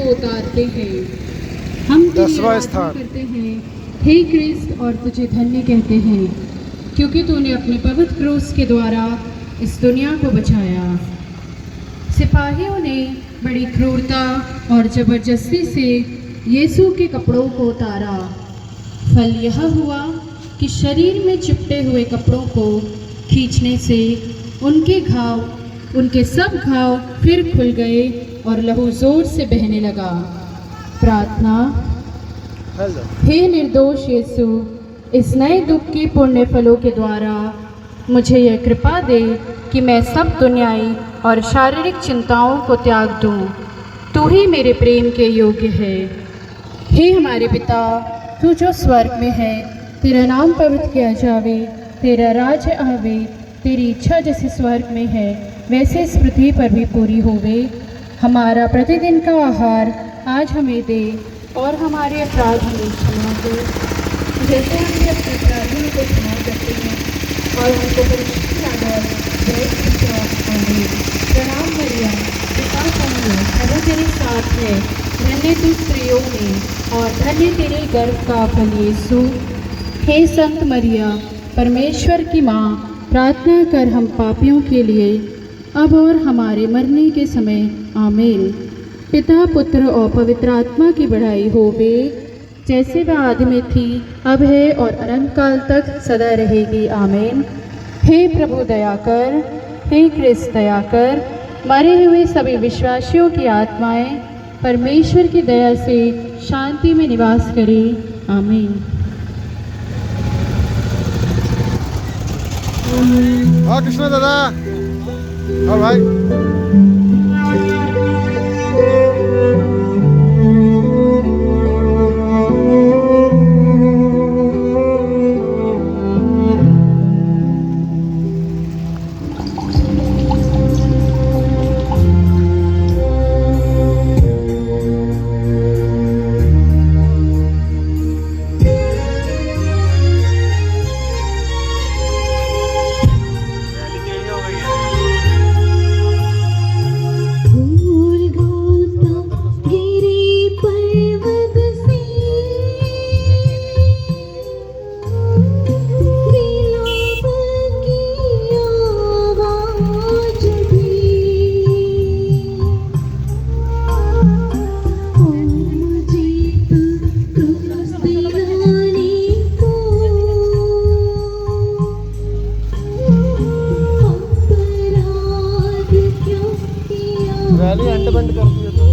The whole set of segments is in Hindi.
उतारते हैं। हम तेरी 10वां आराधना स्थान। करते हैं हे क्रिस्त, और तुझे धन्य कहते हैं क्योंकि तूने अपने पवित्र क्रूस के द्वारा इस दुनिया को बचाया। सिपाहियों ने बड़ी क्रूरता और जबरदस्ती से यीशु के कपड़ों को उतारा। फल यह हुआ कि शरीर में चिपटे हुए कपड़ों को खींचने से उनके सब घाव फिर खुल गए और लहू जोर से बहने लगा। प्रार्थना। हे निर्दोष यीशु, इस नए दुख के पुण्य फलों के द्वारा मुझे यह कृपा दे कि मैं सब दुनियाई और शारीरिक चिंताओं को त्याग दूं। तू ही मेरे प्रेम के योग्य है। हे हमारे पिता, तू जो स्वर्ग में है, तेरा नाम पवित्र किया जावे, तेरा राज्य आवे, तेरी इच्छा जैसे स्वर्ग में है वैसे इस पृथ्वी पर भी पूरी होवे। हमारा प्रतिदिन का आहार आज हमें दे, और हमारे अपराध हमें क्षमा दे जैसे हम भी अपने अपराधियों को क्षमा करते हैं, और हमको परीक्षा न डाल। प्रणाम मरिया, पिता कहो, प्रभु तेरे साथ है, धन्य तू स्त्रियों में, और धन्य तेरे गर्भ का फल यीशु। हे संत मरिया, परमेश्वर की माँ, प्रार्थना कर हम पापियों के लिए, अब और हमारे मरने के समय। आमीन। पिता, पुत्र और पवित्र आत्मा की बढ़ाई होवे, जैसे वह आदि में थी, अब है और अनंत काल तक सदा रहेगी। आमीन। हे प्रभु दया कर, हे क्रिस्त दया कर, मरे हुए सभी विश्वासियों की आत्माएं परमेश्वर की दया से शांति में निवास करें। आमीन। हाँ कृष्णा दादा, हाँ भाई। रैली एंड बंद कर दिया तो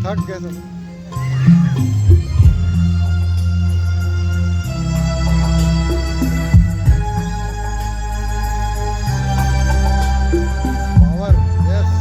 थक गए सब। Power yes.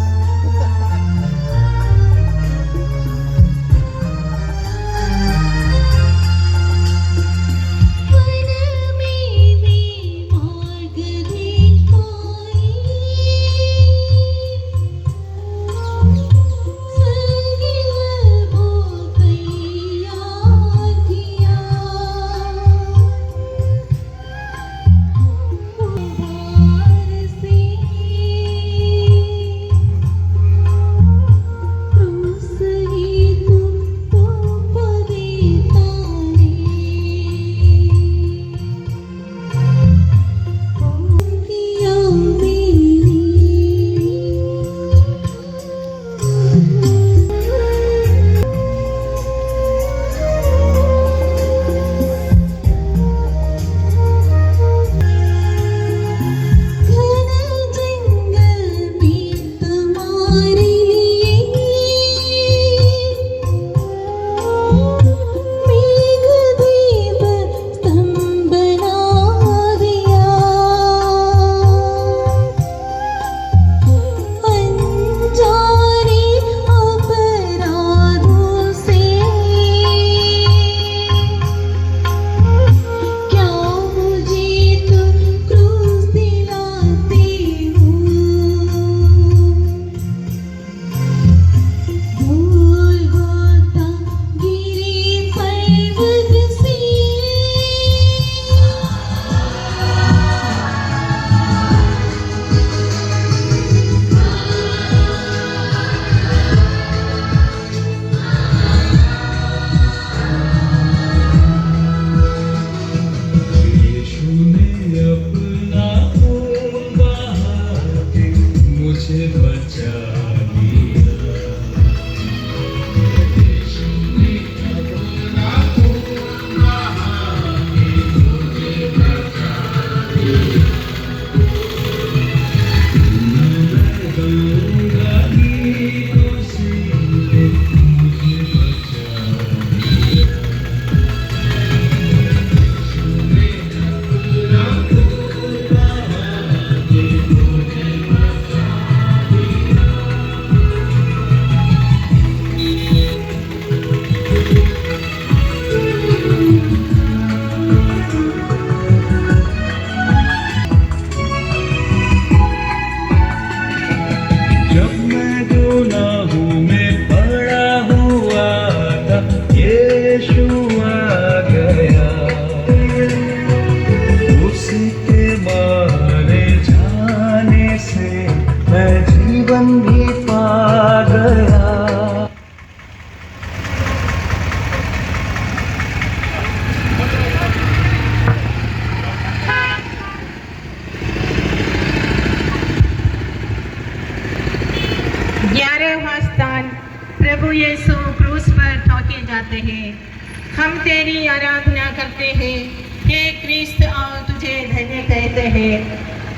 प्रभु यीशु क्रूस पर ठोके जाते हैं। हम तेरी आराधना करते हैं, हे क्रिस्त, और तुझे धन्य कहते हैं,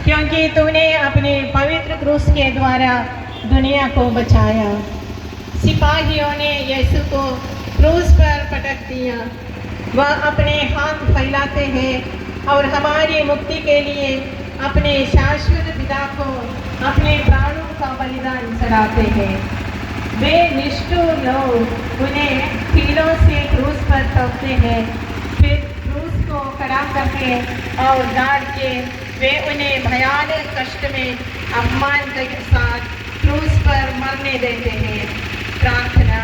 क्योंकि तूने अपने पवित्र क्रूस के द्वारा दुनिया को बचाया। सिपाहियों ने यीशु को क्रूस पर पटक दिया। वह अपने हाथ फैलाते हैं और हमारी मुक्ति के लिए अपने शाश्वत पिता को अपने प्राणों का बलिदान चढ़ाते हैं। वे निष्ठुर लोग उन्हें कीलों से क्रूस पर ठोकते हैं, फिर क्रूस को खड़ा करके और गाड़ के वे उन्हें भयानक कष्ट में अपमान के साथ क्रूस पर मरने देते हैं। प्रार्थना।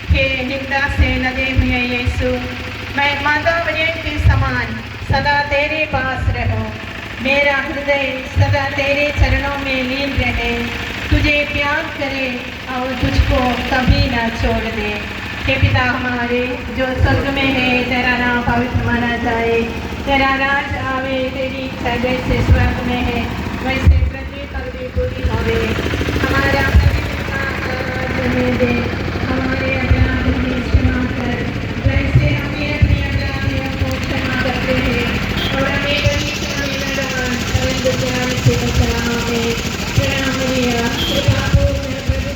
हे निंदा से लगे हुए यीशु, मैं माता मरियम के समान सदा तेरे पास रहूं। मेरा हृदय सदा तेरे चरणों में लीन रहे, तुझे प्यार करे और तुझको कभी ना छोड़ दे। हे पिता हमारे जो स्वर्ग में है, तेरा नाम पवित्र माना जाए, तेरा राज आवे, तेरी इच्छा जैसे स्वर्ग में है वैसे पृथ्वी पर भी पूरी होवे। हमारा प्रतिदिन दे, हमारे अपराध भी क्षमा कर, जैसे हमें अपने अपराधियों को क्षमा करते हैं, और हमें परीक्षा में न डाल, परंतु ज्ञान से बचा हमें। प्रभु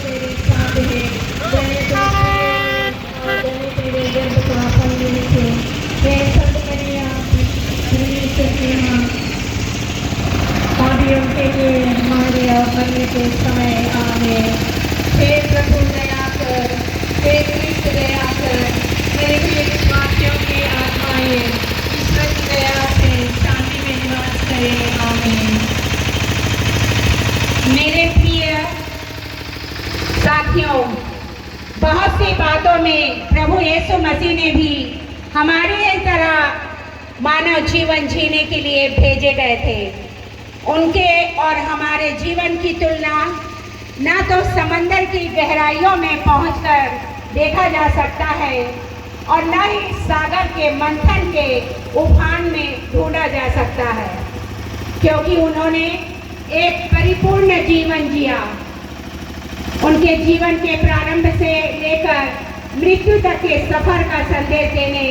तेरे साथ है, के समय आमीन। हे प्रभु दया कर, हे कृष्ण दया कर, मेरे प्रिय विश्वासियों की आत्माएं ईश्वर की दया से शांति में निवास करें आमीन। मेरे प्रिय साथियों, बहुत सी बातों में प्रभु यीशु मसीह ने भी हमारे तरह मानव जीवन जीने के लिए भेजे गए थे। उनके और हमारे जीवन की तुलना ना तो समंदर की गहराइयों में पहुंचकर देखा जा सकता है और न ही सागर के मंथन के उफान में ढूंढा जा सकता है, क्योंकि उन्होंने एक परिपूर्ण जीवन जिया। उनके जीवन के प्रारंभ से लेकर मृत्यु तक के सफर का संदेश देने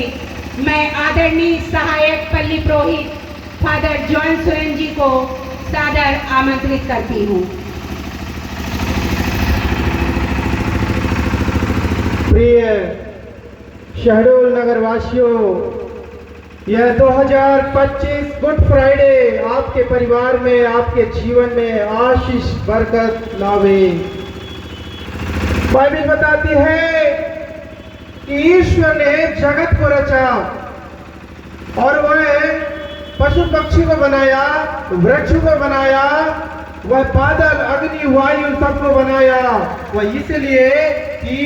मैं आदरणीय सहायक पल्ली पुरोहित फादर जॉन सोरेन जी को सादर आमंत्रित करती हूँ। प्रिय शहडोल नगर वासियों, यह 2025 गुड फ्राइडे आपके परिवार में, आपके जीवन में आशीष बरकत लावे। बाइबल बताती है कि ईश्वर ने जगत को रचा और वह पशु पक्षी को बनाया, वृक्ष को बनाया, वह बादल अग्नि वायु सबको बनाया। वह इसलिए कि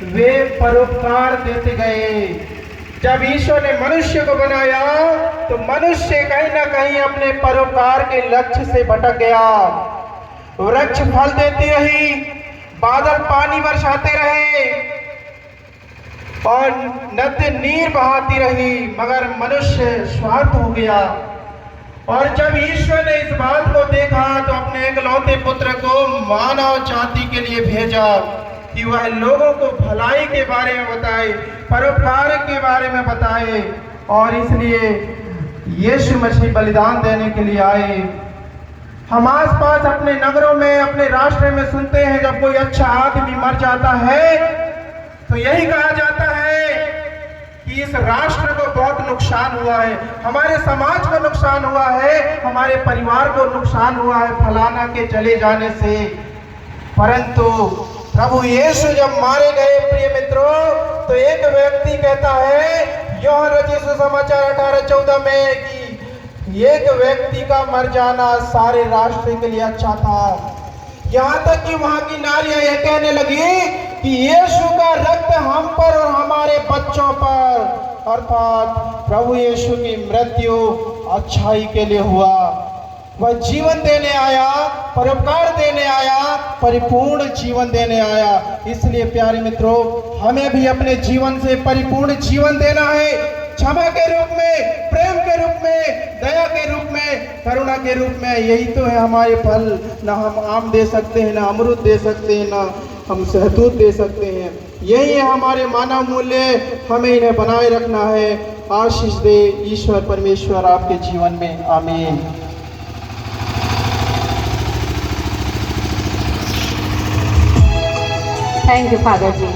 वे परोपकार देते गए। जब ईश्वर ने मनुष्य को बनाया तो मनुष्य कहीं ना कहीं अपने परोपकार के लक्ष्य से भटक गया। वृक्ष फल देती रही, बादल पानी बरसाते रहे और नदी नीर बहाती रही, मगर मनुष्य स्वार्थ हो गया। और जब ईश्वर ने इस बात को देखा तो अपने एकलौते पुत्र को मानव जाति के लिए भेजा कि वह लोगों को भलाई के बारे में बताए, परोपकार के बारे में बताए। और इसलिए यीशु मसीह बलिदान देने के लिए आए। हम आसपास अपने नगरों में, अपने राष्ट्र में सुनते हैं जब कोई अच्छा आदमी मर जाता है तो यही कहा जाता है कि इस राष्ट्र को बहुत नुकसान हुआ है, हमारे समाज को नुकसान हुआ है, हमारे परिवार को नुकसान हुआ है फलाना के चले जाने से। परंतु प्रभु यीशु जब मारे गए प्रिय मित्रों, तो एक व्यक्ति कहता है यूहन्ना रचित सुसमाचार 18:14 में कि एक व्यक्ति का मर जाना सारे राष्ट्र के लिए अच्छा था। यहाँ तक कि वहाँ की नारियां यह कहने लगी कि यीशु का रक्त हम पर और हमारे बच्चों पर, अर्थात प्रभु यीशु की मृत्यु अच्छाई के लिए हुआ। वह जीवन देने आया, परोपकार देने आया, परिपूर्ण जीवन देने आया। इसलिए प्यारे मित्रों, हमें भी अपने जीवन से परिपूर्ण जीवन देना है, क्षमा के रूप में, प्रेम के रूप में, दया के रूप में, करुणा के रूप में। यही तो है हमारे फल। ना हम आम दे सकते हैं, ना अमरूद दे सकते हैं, ना हम शहतूत दे सकते हैं। यही है हमारे मानव मूल्य, हमें इन्हें बनाए रखना है। आशीष दे ईश्वर परमेश्वर आपके जीवन में, आमीन। Thank you father ji.